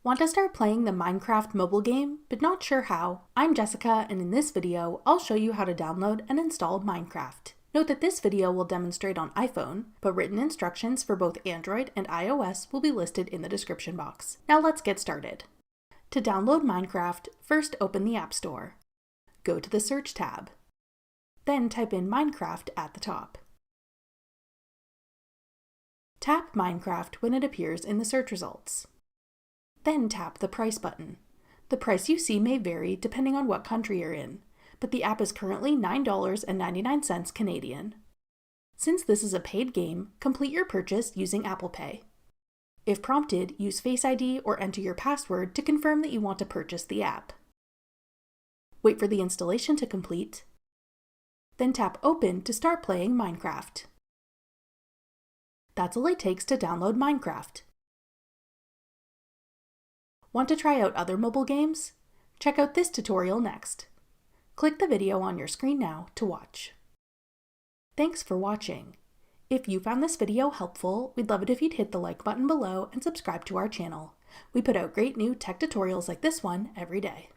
Want to start playing the Minecraft mobile game, but not sure how? I'm Jessica, and in this video, I'll show you how to download and install Minecraft. Note that this video will demonstrate on iPhone, but written instructions for both Android and iOS will be listed in the description box. Now let's get started. To download Minecraft, first open the App Store. Go to the Search tab. Then type in Minecraft at the top. Tap Minecraft when it appears in the search results. Then tap the Price button. The price you see may vary depending on what country you're in, but the app is currently $9.99 Canadian. Since this is a paid game, complete your purchase using Apple Pay. If prompted, use Face ID or enter your password to confirm that you want to purchase the app. Wait for the installation to complete, then tap Open to start playing Minecraft. That's all it takes to download Minecraft. Want to try out other mobile games? Check out this tutorial next. Click the video on your screen now to watch. Thanks for watching. If you found this video helpful, we'd love it if you'd hit the like button below and subscribe to our channel. We put out great new tech tutorials like this one every day.